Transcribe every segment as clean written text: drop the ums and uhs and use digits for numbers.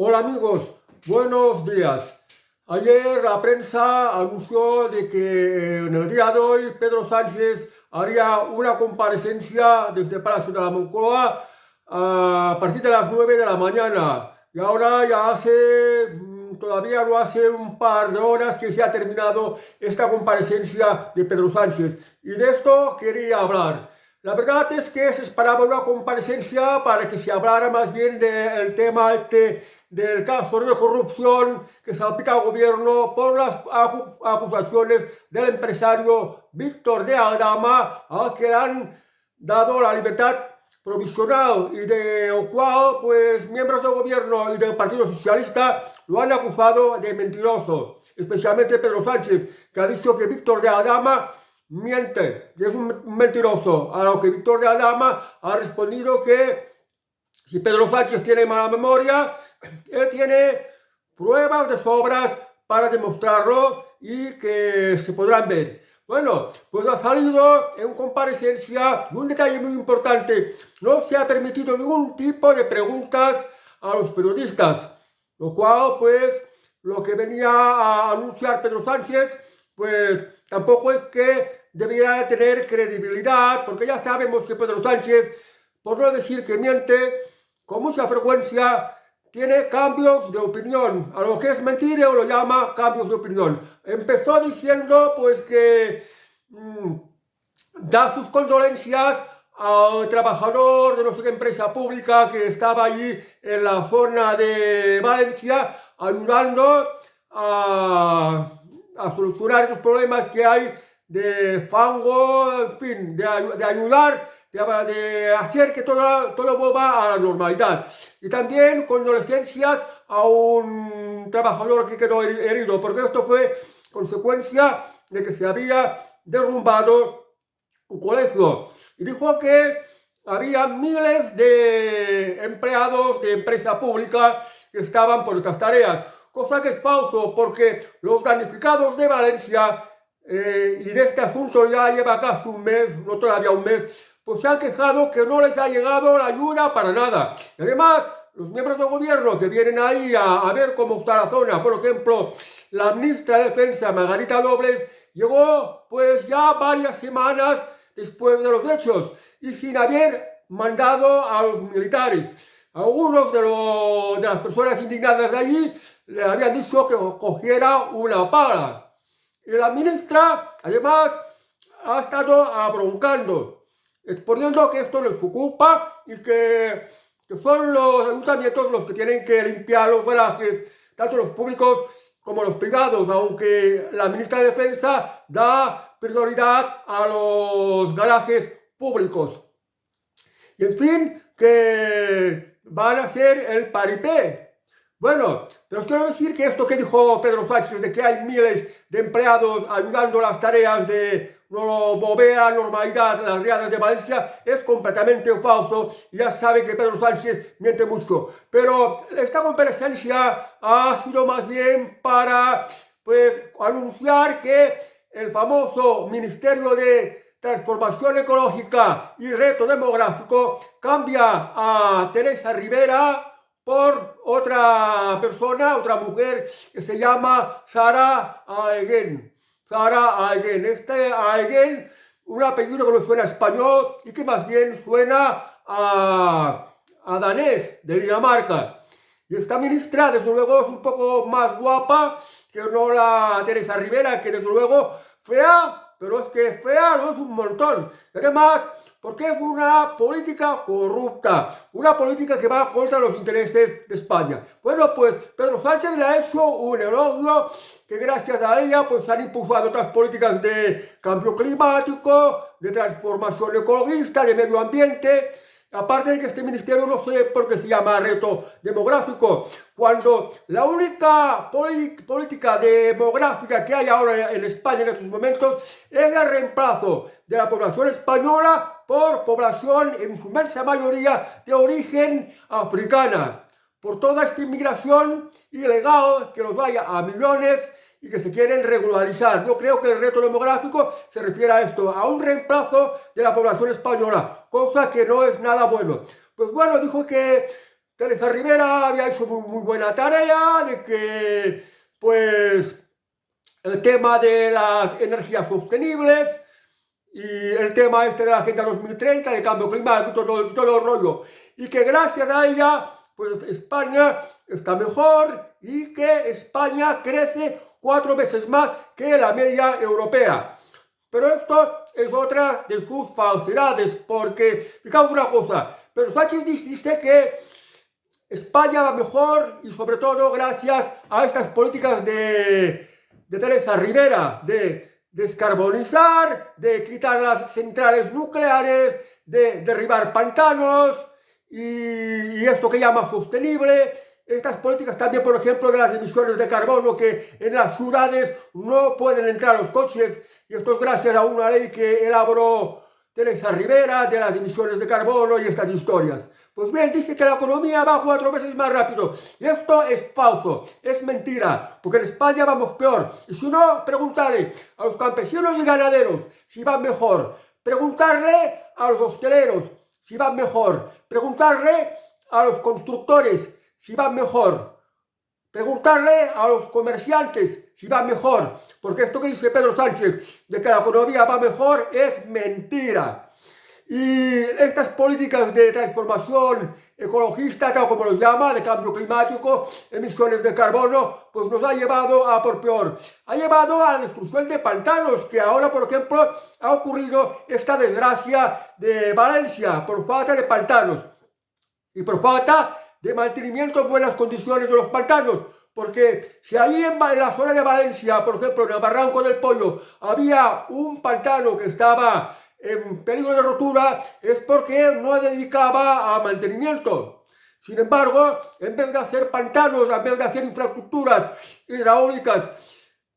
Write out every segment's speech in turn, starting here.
Hola amigos, buenos días. Ayer la prensa anunció de que en el día de hoy Pedro Sánchez haría una comparecencia desde el Palacio de la Moncloa a partir de las 9 de la mañana. Y ahora ya todavía no hace un par de horas que se ha terminado esta comparecencia de Pedro Sánchez. Y de esto quería hablar. La verdad es que se esperaba una comparecencia para que se hablara más bien del tema del caso de corrupción que salpica al gobierno por las acusaciones del empresario Víctor de Aldama, al que le han dado la libertad provisional y de lo cual pues miembros del gobierno y del Partido Socialista lo han acusado de mentiroso, especialmente Pedro Sánchez, que ha dicho que Víctor de Aldama miente, que es un mentiroso, a lo que Víctor de Aldama ha respondido que si Pedro Sánchez tiene mala memoria, él tiene pruebas de sobras para demostrarlo y que se podrán ver. Bueno, pues ha salido en comparecencia un detalle muy importante. No se ha permitido ningún tipo de preguntas a los periodistas, lo cual, pues, lo que venía a anunciar Pedro Sánchez, pues, tampoco es que debiera tener credibilidad, porque ya sabemos que Pedro Sánchez, por no decir que miente, con mucha frecuencia tiene cambios de opinión. A lo que es mentira lo llama cambios de opinión. Empezó diciendo pues que da sus condolencias al trabajador de no sé qué empresa pública que estaba allí en la zona de Valencia ayudando a solucionar esos problemas que hay de fango, en fin, de ayudar, de hacer que todo vuelva a la normalidad. Y también condolencias a un trabajador que quedó herido, porque esto fue consecuencia de que se había derrumbado un colegio. Y dijo que había miles de empleados de empresa pública que estaban por estas tareas, cosa que es falso, porque los damnificados de Valencia y de este asunto ya lleva casi un mes, no todavía un mes, pues se han quejado que no les ha llegado la ayuda para nada. Y además, los miembros del gobierno que vienen ahí a ver cómo está la zona, por ejemplo, la ministra de Defensa, Margarita Robles, llegó pues ya varias semanas después de los hechos y sin haber mandado a los militares. Algunos de las personas indignadas de allí le habían dicho que cogiera una pala. Y la ministra, además, ha estado abroncando, exponiendo que esto no es su culpa y que son los ayuntamientos los que tienen que limpiar los garajes, tanto los públicos como los privados, aunque la ministra de Defensa da prioridad a los garajes públicos. Y en fin, que van a hacer el paripé. Bueno, pero os quiero decir que esto que dijo Pedro Sánchez de que hay miles de empleados ayudando las tareas de volver a la normalidad las riadas de Valencia es completamente falso y ya sabe que Pedro Sánchez miente mucho. Pero esta comparecencia ha sido más bien para pues anunciar que el famoso Ministerio de Transformación Ecológica y Reto Demográfico cambia a Teresa Rivera por otra persona, otra mujer que se llama Sara Aegen. Sara Aegen. Este Aegen, un apellido que no suena a español y que más bien suena a danés, de Dinamarca. Y esta ministra, desde luego, es un poco más guapa que no la Teresa Rivera, que desde luego fea, pero es que fea no es un montón. Y además, porque es una política corrupta, una política que va contra los intereses de España. Bueno, pues Pedro Sánchez le ha hecho un elogio que gracias a ella pues han impulsado otras políticas de cambio climático, de transformación ecologista, de medio ambiente. Aparte de que este ministerio no sé por qué se llama reto demográfico, cuando la única política demográfica que hay ahora en España en estos momentos es el reemplazo de la población española por población en su inmensa mayoría de origen africana, por toda esta inmigración ilegal que los vaya a millones y que se quieren regularizar. Yo creo que el reto demográfico se refiere a esto, a un reemplazo de la población española, cosa que no es nada bueno. Pues bueno, dijo que Teresa Rivera había hecho muy buena tarea de que, pues, el tema de las energías sostenibles y el tema este de la Agenda 2030, de cambio climático, todo el rollo. Y que gracias a ella, pues España está mejor y que España crece 4 veces más que la media europea. Pero esto es otra de sus falsedades, porque, fijaos una cosa, pero Sánchez dice que España va mejor y sobre todo gracias a estas políticas de Teresa Rivera, de descarbonizar, de quitar las centrales nucleares, de derribar pantanos y esto que llama sostenible. Estas políticas también, por ejemplo, de las emisiones de carbono, que en las ciudades no pueden entrar los coches, y esto es gracias a una ley que elaboró Teresa Rivera de las emisiones de carbono y estas historias. Pues bien, dice que la economía va 4 veces más rápido. Y esto es falso, es mentira, porque en España vamos peor. Y si no, preguntarle a los campesinos y ganaderos si van mejor. Preguntarle a los hosteleros si van mejor. Preguntarle a los constructores si van mejor. Preguntarle a los comerciantes si va mejor, porque esto que dice Pedro Sánchez de que la economía va mejor es mentira. Y estas políticas de transformación ecologista, tal como los llama, de cambio climático, emisiones de carbono, pues nos ha llevado a por peor. Ha llevado a la destrucción de pantanos, que ahora, por ejemplo, ha ocurrido esta desgracia de Valencia por falta de pantanos y por falta de mantenimiento en buenas condiciones de los pantanos, porque si ahí en la zona de Valencia, por ejemplo, en el Barranco del Pollo, había un pantano que estaba en peligro de rotura, es porque no dedicaba a mantenimiento. Sin embargo, en vez de hacer pantanos, en vez de hacer infraestructuras hidráulicas,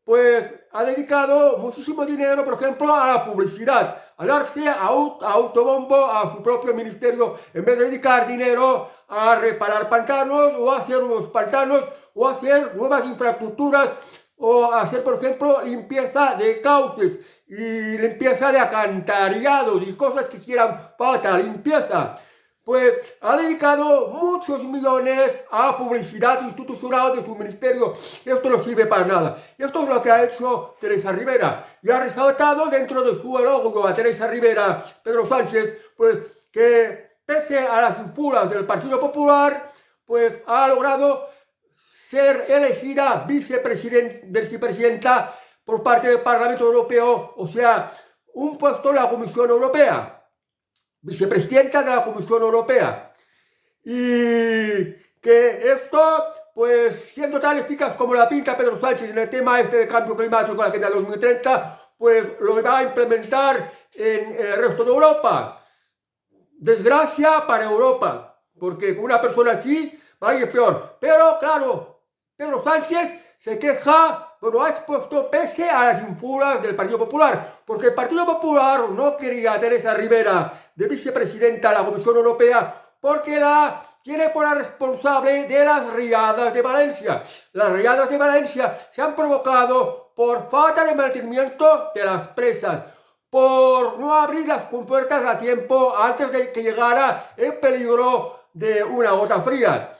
pues ha dedicado muchísimo dinero, por ejemplo, a la publicidad, a darse a autobombo a su propio ministerio, en vez de dedicar dinero a reparar pantanos o a hacer nuevos pantanos o a hacer nuevas infraestructuras o a hacer, por ejemplo, limpieza de cauces y limpieza de acantilados y cosas que quieran para limpieza. Pues ha dedicado muchos millones a publicidad institucional de su ministerio. Esto no sirve para nada. Y esto es lo que ha hecho Teresa Rivera. Y ha resaltado dentro de su elogio a Teresa Rivera, Pedro Sánchez, pues que pese a las impuras del Partido Popular, pues ha logrado ser elegida vicepresidenta por parte del Parlamento Europeo, o sea, un puesto en la Comisión Europea. Vicepresidenta de la Comisión Europea, y que esto, pues siendo tan eficaz como la pinta Pedro Sánchez en el tema este de cambio climático, la Agenda 2030, pues lo va a implementar en el resto de Europa. Desgracia para Europa, porque con una persona así va a ir peor. Pero claro, Pedro Sánchez se queja, pero ha expuesto pese a las infuras del Partido Popular, porque el Partido Popular no quería a Teresa Rivera de vicepresidenta de la Comisión Europea porque la tiene por la responsable de las riadas de Valencia. Las riadas de Valencia se han provocado por falta de mantenimiento de las presas, por no abrir las compuertas a tiempo antes de que llegara el peligro de una gota fría.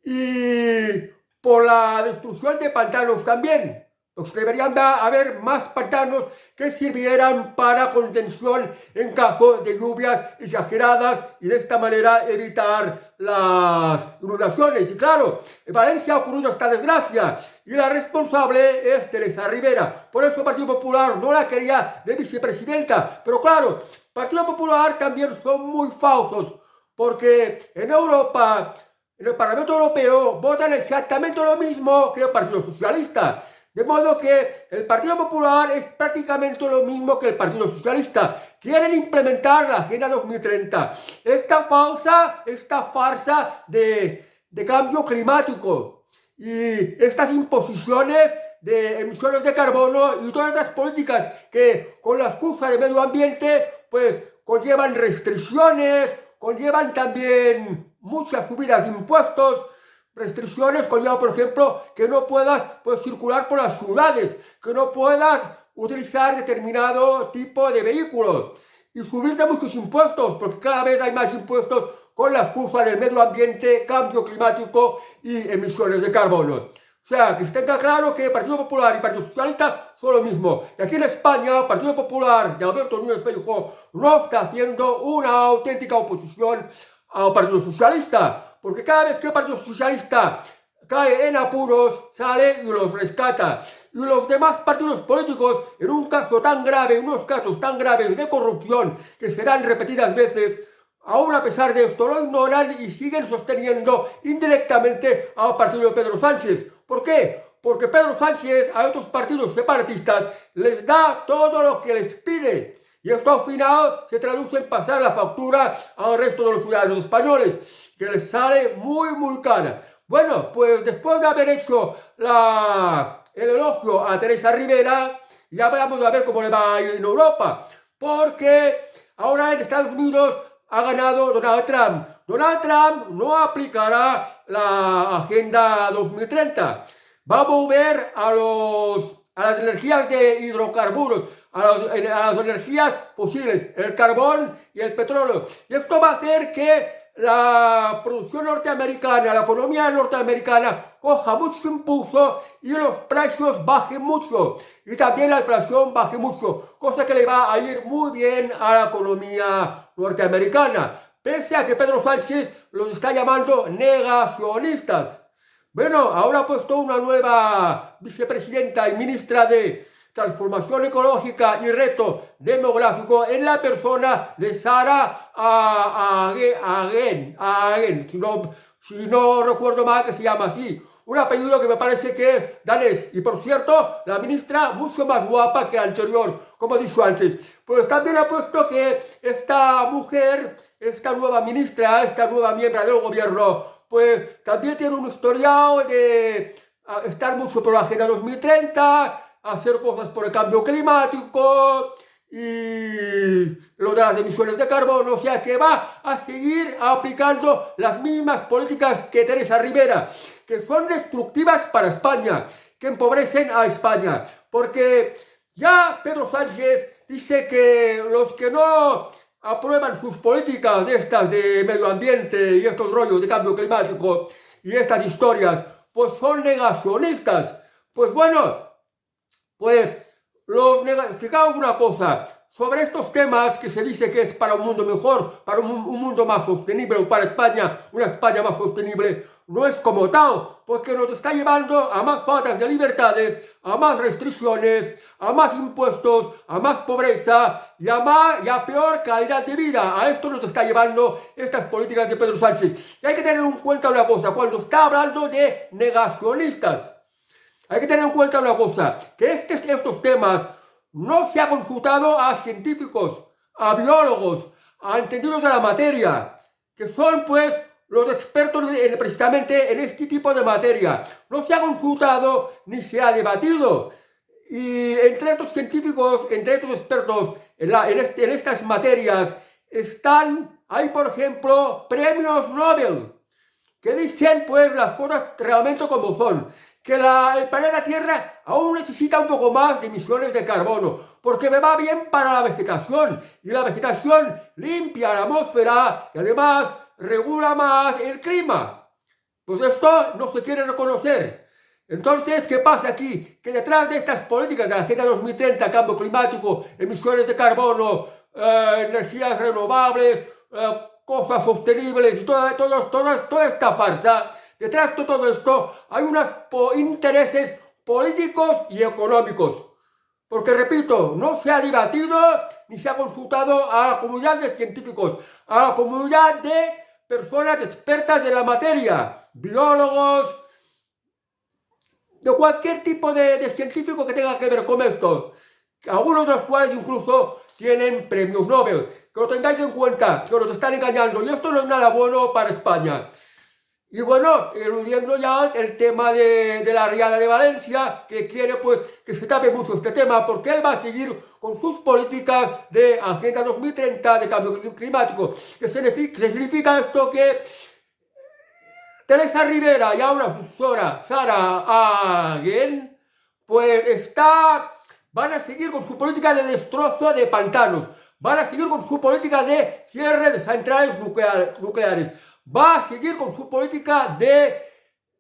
Y por la destrucción de pantanos también. Pues deberían haber más pantanos que sirvieran para contención en caso de lluvias exageradas y de esta manera evitar las inundaciones. Y claro, en Valencia ha ocurrido esta desgracia y la responsable es Teresa Rivera. Por eso el Partido Popular no la quería de vicepresidenta. Pero claro, el Partido Popular también son muy falsos, porque en Europa, en el Parlamento Europeo, votan exactamente lo mismo que el Partido Socialista. De modo que el Partido Popular es prácticamente lo mismo que el Partido Socialista. Quieren implementar la Agenda 2030. Esta farsa de cambio climático y estas imposiciones de emisiones de carbono y todas estas políticas que con la excusa de medio ambiente pues conllevan restricciones, conllevan también muchas subidas de impuestos. Restricciones conlleva, por ejemplo, que no puedas circular por las ciudades, que no puedas utilizar determinado tipo de vehículos y subirte muchos impuestos, porque cada vez hay más impuestos con la excusa del medio ambiente, cambio climático y emisiones de carbono. O sea, que se tenga claro que Partido Popular y Partido Socialista son lo mismo. Y aquí en España, Partido Popular de Alberto Núñez Feijóo no está haciendo una auténtica oposición al Partido Socialista. Porque cada vez que el Partido Socialista cae en apuros, sale y los rescata. Y los demás partidos políticos, en un caso tan grave, unos casos tan graves de corrupción que serán repetidas veces, aún a pesar de esto lo ignoran y siguen sosteniendo indirectamente al partido de Pedro Sánchez. ¿Por qué? Porque Pedro Sánchez a estos partidos separatistas les da todo lo que les pide. Y esto al final se traduce en pasar la factura al resto de los ciudadanos españoles, que les sale muy cara. Bueno, pues después de haber hecho el elogio a Teresa Rivera, ya vamos a ver cómo le va a ir en Europa. Porque ahora en Estados Unidos ha ganado Donald Trump. Donald Trump no aplicará la Agenda 2030. Va a volver a las energías de hidrocarburos, a las energías fósiles, el carbón y el petróleo. Y esto va a hacer que la producción norteamericana, la economía norteamericana coja mucho impulso y los precios bajen mucho. Y también la inflación baje mucho, cosa que le va a ir muy bien a la economía norteamericana. Pese a que Pedro Sánchez los está llamando negacionistas. Bueno, ahora ha puesto una nueva vicepresidenta y ministra de Transformación Ecológica y Reto Demográfico en la persona de Sarah Agén, si no recuerdo mal que se llama así. Un apellido que me parece que es danés. Y por cierto, la ministra mucho más guapa que la anterior, como he dicho antes. Pues también ha puesto que esta mujer, esta nueva ministra, esta nueva miembro del gobierno, pues también tiene un historial de estar mucho por la Agenda 2030, hacer cosas por el cambio climático y lo de las emisiones de carbono, o sea que va a seguir aplicando las mismas políticas que Teresa Rivera, que son destructivas para España, que empobrecen a España, porque ya Pedro Sánchez dice que los que no aprueban sus políticas de estas de medio ambiente y estos rollos de cambio climático y estas historias, pues son negacionistas. Pues bueno, pues fijaos una cosa, sobre estos temas que se dice que es para un mundo mejor, para un mundo más sostenible, o para España, una España más sostenible, no es como tal, porque nos está llevando a más faltas de libertades, a más restricciones, a más impuestos, a más pobreza y a peor calidad de vida. A esto nos está llevando estas políticas de Pedro Sánchez. Y hay que tener en cuenta una cosa, cuando está hablando de negacionistas, hay que tener en cuenta una cosa, que estos temas no se ha consultado a científicos, a biólogos, a entendidos de la materia, que son pues los expertos precisamente en este tipo de materia. No se ha consultado ni se ha debatido. Y entre estos científicos, entre estos expertos en estas materias, hay por ejemplo premios Nobel, que dicen pues las cosas realmente como son. Que el planeta Tierra aún necesita un poco más de emisiones de carbono, porque me va bien para la vegetación, y la vegetación limpia la atmósfera y además regula más el clima. Pues esto no se quiere reconocer. Entonces, ¿qué pasa aquí? Que detrás de estas políticas de la Agenda 2030, cambio climático, emisiones de carbono, energías renovables, cosas sostenibles y toda esta farsa, detrás de todo esto hay unos intereses políticos y económicos. Porque, repito, no se ha debatido ni se ha consultado a la comunidad de científicos, a la comunidad de personas expertas de la materia, biólogos, de cualquier tipo de científico que tenga que ver con esto, algunos de los cuales incluso tienen premios Nobel. Que lo tengáis en cuenta, que nos están engañando, y esto no es nada bueno para España. Y bueno, eludiendo ya el tema de la Riada de Valencia, que quiere pues que se tape mucho este tema, porque él va a seguir con sus políticas de Agenda 2030, de cambio climático. ¿Qué significa esto? Que Teresa Rivera y ahora su sucesora Sarah Agén, pues van a seguir con su política de destrozo de pantanos. van a seguir con su política de cierre de centrales nucleares, va a seguir con su política de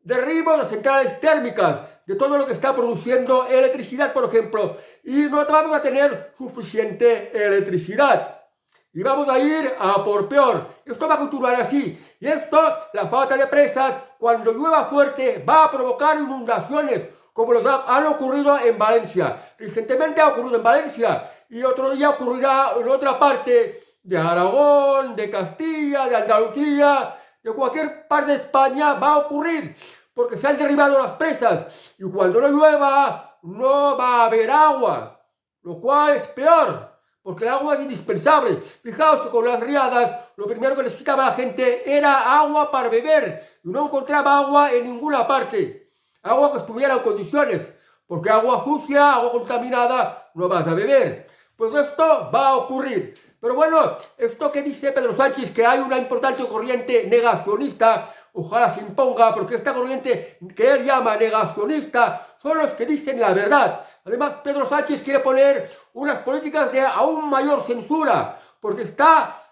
derribo de centrales térmicas, de todo lo que está produciendo electricidad, por ejemplo, y no vamos a tener suficiente electricidad. Y vamos a ir a por peor. Esto va a continuar así. Y esto, la falta de presas, cuando llueva fuerte, va a provocar inundaciones, como los han ocurrido en Valencia. Recientemente ha ocurrido en Valencia y otro día ocurrirá en otra parte de Aragón, de Castilla, de Andalucía, de cualquier parte de España va a ocurrir, porque se han derribado las presas y cuando no llueva no va a haber agua, lo cual es peor, porque el agua es indispensable. Fijaos que con las riadas lo primero que necesitaba la gente era agua para beber y no encontraba agua en ninguna parte, agua que estuviera en condiciones, porque agua sucia, agua contaminada no vas a beber. Pues esto va a ocurrir. Pero bueno, esto que dice Pedro Sánchez, que hay una importante corriente negacionista, ojalá se imponga, porque esta corriente que él llama negacionista son los que dicen la verdad. Además, Pedro Sánchez quiere poner unas políticas de aún mayor censura, porque está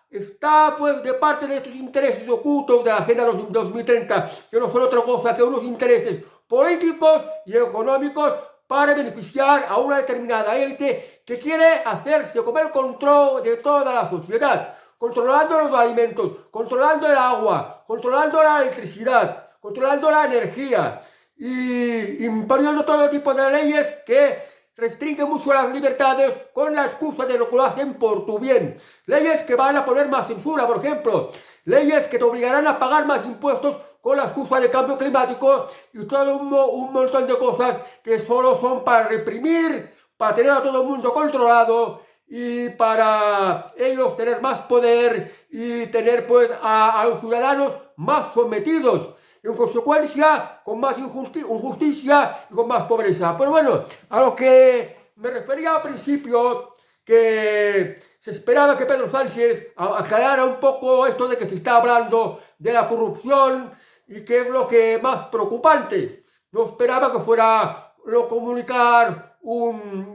pues de parte de estos intereses ocultos de la Agenda 2030, que no son otra cosa que unos intereses políticos y económicos para beneficiar a una determinada élite que quiere hacerse con el control de toda la sociedad, controlando los alimentos, controlando el agua, controlando la electricidad, controlando la energía y imponiendo todo tipo de leyes que restringen mucho las libertades con la excusa de lo que lo hacen por tu bien. Leyes que van a poner más censura, por ejemplo, leyes que te obligarán a pagar más impuestos con la excusa de cambio climático y todo un montón de cosas que solo son para reprimir, para tener a todo el mundo controlado y para ellos tener más poder y tener pues a los ciudadanos más sometidos y en consecuencia con más injusticia y con más pobreza. Pero bueno, a lo que me refería al principio, que se esperaba que Pedro Sánchez aclarara un poco esto de que se está hablando de la corrupción y que es lo que más preocupante. No esperaba que fuera lo comunicar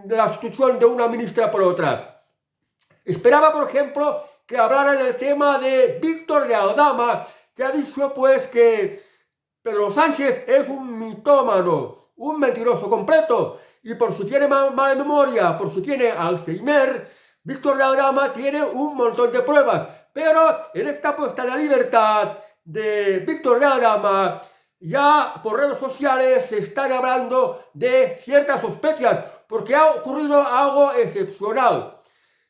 la sustitución de una ministra por otra. Esperaba, por ejemplo, que hablara del tema de Víctor de Aldama, que ha dicho pues que Pedro Sánchez es un mitómano, un mentiroso completo, y por si tiene mala memoria, por si tiene Alzheimer, Víctor de Aldama tiene un montón de pruebas. Pero en esta puesta de libertad de Víctor de Aldama, ya por redes sociales se están hablando de ciertas sospechas, porque ha ocurrido algo excepcional.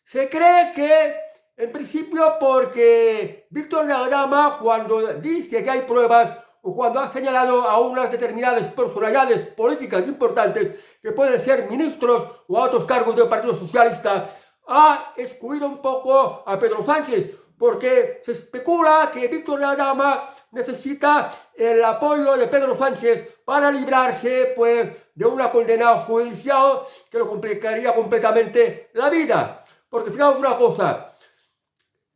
Se cree que, en principio, porque Víctor de Aldama, cuando dice que hay pruebas, o cuando ha señalado a unas determinadas personalidades políticas importantes, que pueden ser ministros o altos cargos del Partido Socialista, ha excluido un poco a Pedro Sánchez, porque se especula que Víctor de Aldama necesita el apoyo de Pedro Sánchez para librarse pues de una condena judicial que lo complicaría completamente la vida. Porque fijaos una cosa,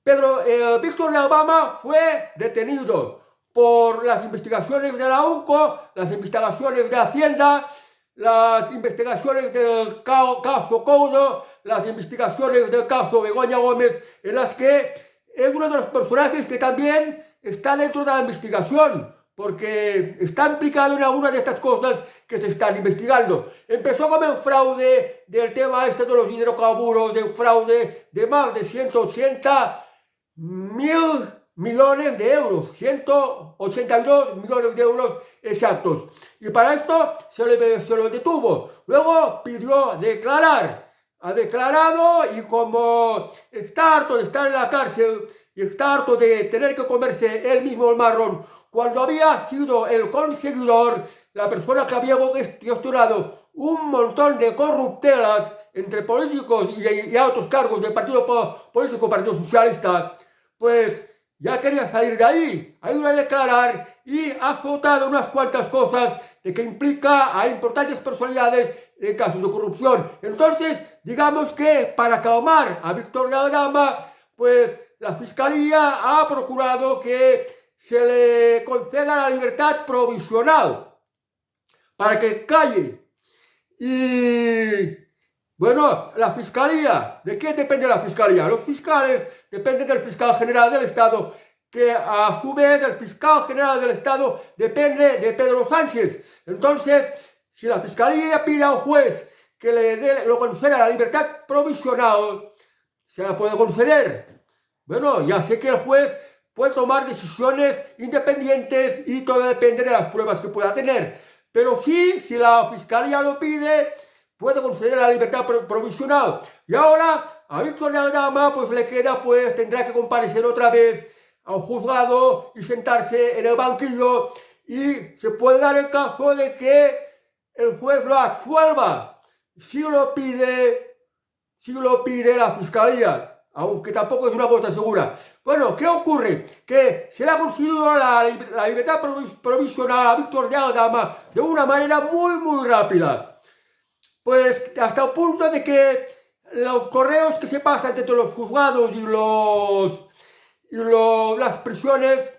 Víctor de Aldama fue detenido por las investigaciones de la UNCO, las investigaciones de Hacienda, las investigaciones del caso Couno, las investigaciones del caso Begoña Gómez, en las que es uno de los personajes que también está dentro de la investigación, porque está implicado en algunas de estas cosas que se están investigando. Empezó como un fraude del tema de los hidrocarburos, de un fraude de más de 180.000 millones de euros, 182 millones de euros exactos. Y para esto se lo detuvo. Luego pidió declarar. Ha declarado y como está harto de estar en la cárcel y está harto de tener que comerse él mismo el marrón, cuando había sido el conseguidor, la persona que había gestionado un montón de corruptelas entre políticos y altos cargos del partido político Partido Socialista, pues ya quería salir de ahí, ha ido a declarar y ha soltado unas cuantas cosas de que implica a importantes personalidades en casos de corrupción. Entonces, digamos que para calmar a Víctor de Aldama, pues la Fiscalía ha procurado que se le conceda la libertad provisional para que calle. Y Bueno, la fiscalía. ¿De qué depende la fiscalía? Los fiscales dependen del fiscal general del Estado, que a su vez el fiscal general del Estado depende de Pedro Sánchez. Entonces, si la fiscalía pide a un juez que lo conceda la libertad provisional, se la puede conceder. Bueno, ya sé que el juez puede tomar decisiones independientes y todo depende de las pruebas que pueda tener. Pero sí, si la fiscalía lo pide, puede conceder la libertad provisional. Y ahora a Víctor de Aldama pues le queda, pues tendrá que comparecer otra vez a un juzgado y sentarse en el banquillo, y se puede dar el caso de que el juez lo absuelva si lo pide la fiscalía, aunque tampoco es una cosa segura. Bueno, ¿qué ocurre? Que se le ha concedido la libertad provisional a Víctor de Aldama de una manera muy rápida. Pues hasta el punto de que los correos que se pasan entre los juzgados y las prisiones,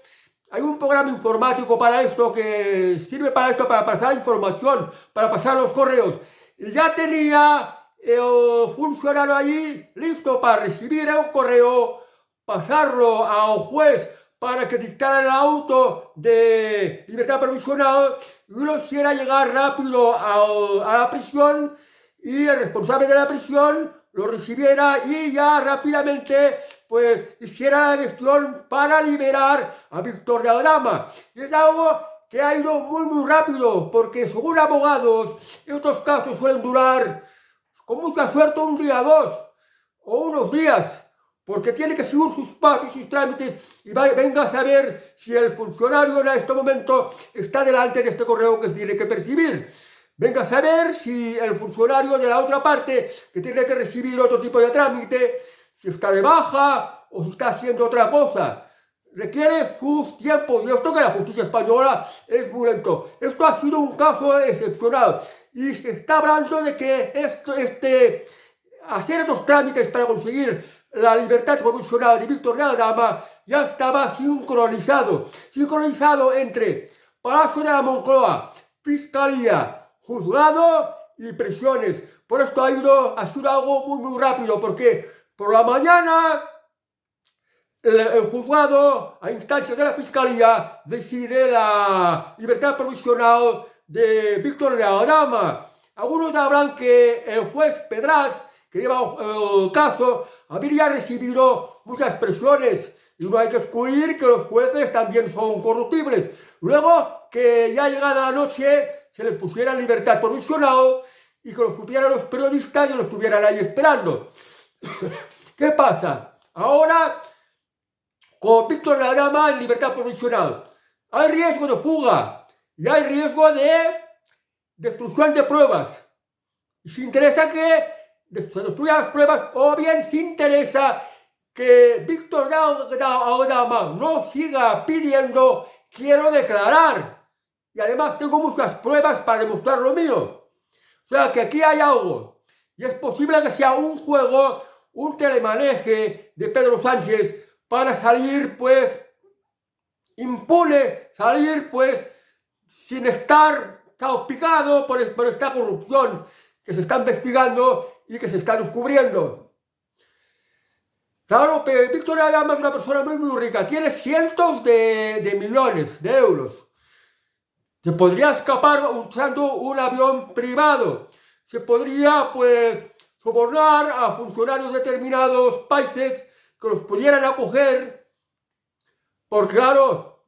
hay un programa informático para esto que sirve para esto, para pasar información, para pasar los correos. Y ya tenía el funcionario allí listo para recibir el correo, pasarlo a un juez para que dictara el auto de libertad provisional y lo hiciera llegar rápido a la prisión, y el responsable de la prisión lo recibiera y ya rápidamente pues hiciera la gestión para liberar a Víctor de Aldama. Y es algo que ha ido muy rápido, porque según abogados estos casos suelen durar con mucha suerte un día, dos o unos días, porque tiene que seguir sus pasos, sus trámites, y venga a saber si el funcionario en este momento está delante de este correo que se tiene que percibir. Venga a saber si el funcionario de la otra parte, que tiene que recibir otro tipo de trámite, si está de baja o si está haciendo otra cosa. Requiere sus tiempos, y esto que la justicia española es muy lento. Esto ha sido un caso excepcional, y se está hablando de que hacer estos trámites para conseguir la libertad provisional de Víctor de Aldama ya estaba sincronizado entre Palacio de la Moncloa, Fiscalía, juzgado y prisiones. Por esto ha sido algo muy rápido, porque por la mañana el juzgado, a instancias de la fiscalía, decide la libertad provisional de Víctor de Aldama. Algunos hablan que el juez Pedraz, que lleva el caso, habría recibido muchas presiones, y no hay que excluir que los jueces también son corruptibles. Luego, que ya llegada la noche se les pusiera en libertad provisional y que lo supieran los periodistas y lo estuvieran ahí esperando. ¿Qué pasa? Ahora, con Víctor de Aldama en libertad provisional, hay riesgo de fuga y hay riesgo de destrucción de pruebas. Y se interesa que se destruyan las pruebas, o bien se interesa que Víctor de Aldama no siga pidiendo quiero declarar, y además tengo muchas pruebas para demostrar lo mío. O sea que aquí hay algo, y es posible que sea un juego, un telemaneje de Pedro Sánchez para salir pues impune, salir pues sin estar salpicado por esta corrupción que se está investigando y que se está descubriendo. Claro, pero Víctor de Aldama es una persona muy rica, tiene cientos de millones de euros. Se podría escapar usando un avión privado. Se podría, pues, sobornar a funcionarios de determinados países que los pudieran acoger. Porque, claro,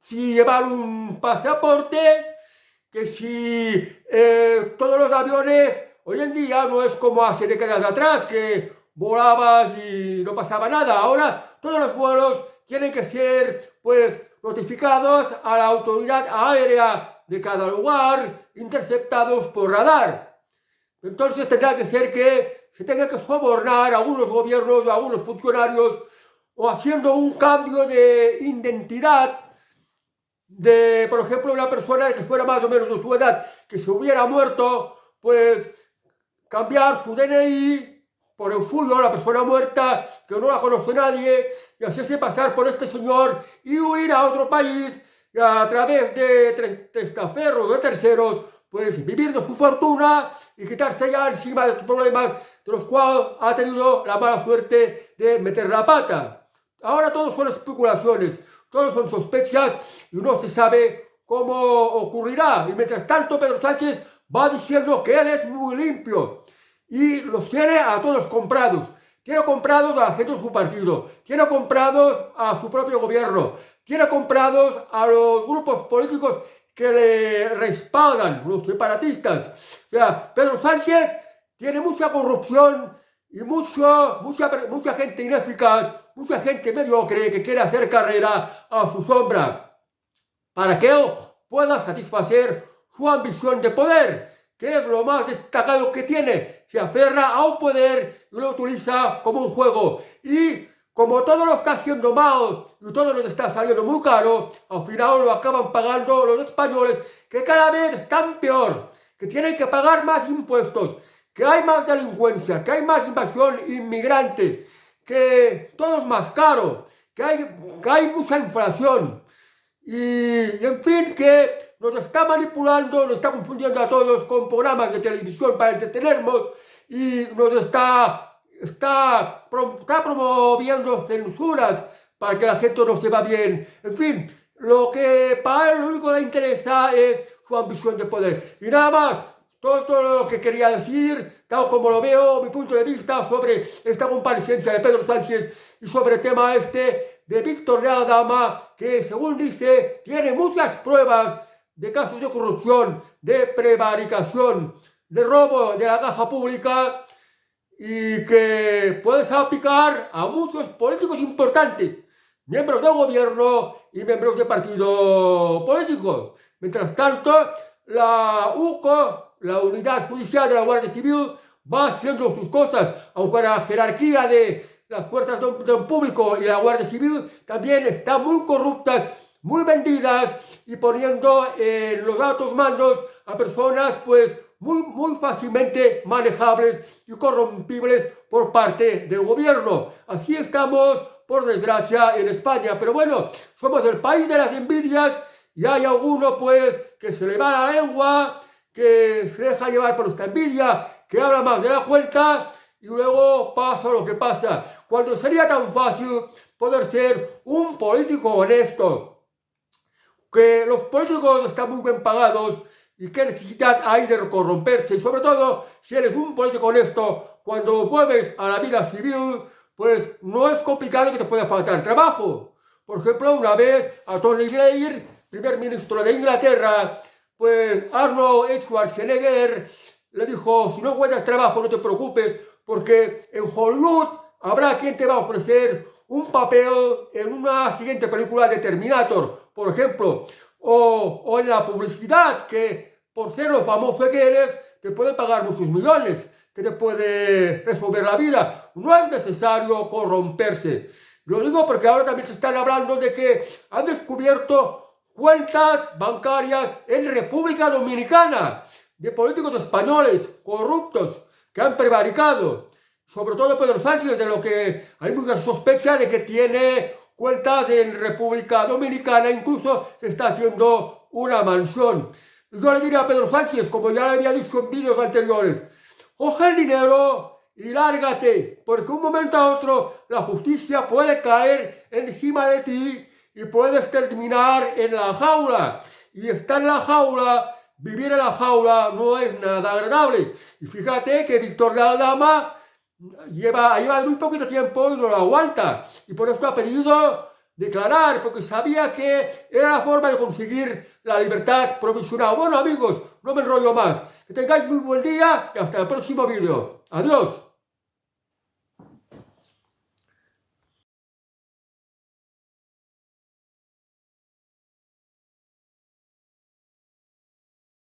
si llevan un pasaporte, que si todos los aviones, hoy en día no es como hace décadas atrás, que volabas y no pasaba nada. Ahora todos los vuelos tienen que ser, pues, notificados a la autoridad aérea de cada lugar, interceptados por radar. Entonces tendrá que ser que se tenga que sobornar a algunos gobiernos, a algunos funcionarios, o haciendo un cambio de identidad de, por ejemplo, una persona que fuera más o menos de su edad, que se hubiera muerto, pues cambiar su DNI por el suyo, la persona muerta, que no la conoce nadie, y hacerse pasar por este señor y huir a otro país, y a través de testaferros, de terceros, pues vivir de su fortuna y quitarse ya encima de sus problemas de los cuales ha tenido la mala suerte de meter la pata. Ahora todo son especulaciones, todos son sospechas y no se sabe cómo ocurrirá. Y mientras tanto Pedro Sánchez va diciendo que él es muy limpio y los tiene a todos comprados. Tiene comprados a la gente de su partido, tiene comprados a su propio gobierno, tiene comprados a los grupos políticos que le respaldan, los separatistas. O sea, Pedro Sánchez tiene mucha corrupción y mucha gente ineficaz, mucha gente mediocre que quiere hacer carrera a su sombra para que él pueda satisfacer su ambición de poder, que es lo más destacado que tiene. Se aferra a un poder y lo utiliza como un juego. Y como todo lo está haciendo mal y todo lo está saliendo muy caro, al final lo acaban pagando los españoles, que cada vez están peor, que tienen que pagar más impuestos, que hay más delincuencia, que hay más invasión inmigrante, que todo es más caro, que hay mucha inflación. Y en fin, que nos está manipulando, nos está confundiendo a todos con programas de televisión para entretenernos y nos está promoviendo censuras para que la gente no se va bien. En fin, lo que para él lo único que le interesa es su ambición de poder. Y nada más, todo lo que quería decir, tal como lo veo, mi punto de vista sobre esta comparecencia de Pedro Sánchez y sobre el tema de Víctor de Aldama, que según dice, tiene muchas pruebas de casos de corrupción, de prevaricación, de robo de la caja pública y que puede salpicar a muchos políticos importantes, miembros del gobierno y miembros de partidos políticos. Mientras tanto, la UCO, la Unidad Judicial de la Guardia Civil, va haciendo sus cosas, aunque la jerarquía de las fuerzas de orden público y la Guardia Civil también están muy corruptas, muy vendidas y poniendo en los altos mandos a personas pues muy fácilmente manejables y corrompibles por parte del gobierno. Así estamos, por desgracia, en España. Pero bueno, somos el país de las envidias y hay alguno pues que se le va la lengua, que se deja llevar por esta envidia, que habla más de la cuenta y luego pasa lo que pasa. Cuando sería tan fácil poder ser un político honesto, que los políticos están muy bien pagados y que necesitan ahí de corromperse. Y sobre todo, si eres un político honesto, cuando vuelves a la vida civil, pues no es complicado que te pueda faltar trabajo. Por ejemplo, una vez a Tony Blair, primer ministro de Inglaterra, pues Arnold Schwarzenegger le dijo, si no encuentras trabajo no te preocupes, porque en Hollywood habrá quien te va a ofrecer un papel en una siguiente película de Terminator, por ejemplo, o en la publicidad, que por ser lo famoso que eres, te puede pagar muchos millones, que te puede resolver la vida. No es necesario corromperse. Lo digo porque ahora también se están hablando de que han descubierto cuentas bancarias en República Dominicana de políticos españoles corruptos que han prevaricado. Sobre todo Pedro Sánchez, de lo que hay mucha sospecha de que tiene cuentas en República Dominicana, incluso se está haciendo una mansión. Yo le diría a Pedro Sánchez, como ya le había dicho en vídeos anteriores, coge el dinero y lárgate, porque un momento a otro la justicia puede caer encima de ti y puedes terminar en la jaula. Y estar en la jaula, vivir en la jaula no es nada agradable. Y fíjate que Víctor de Aldama lleva muy poquito tiempo y no lo aguanta. Y por eso ha pedido declarar, porque sabía que era la forma de conseguir la libertad provisional. Bueno amigos, no me enrollo más. Que tengáis muy buen día y hasta el próximo vídeo. Adiós.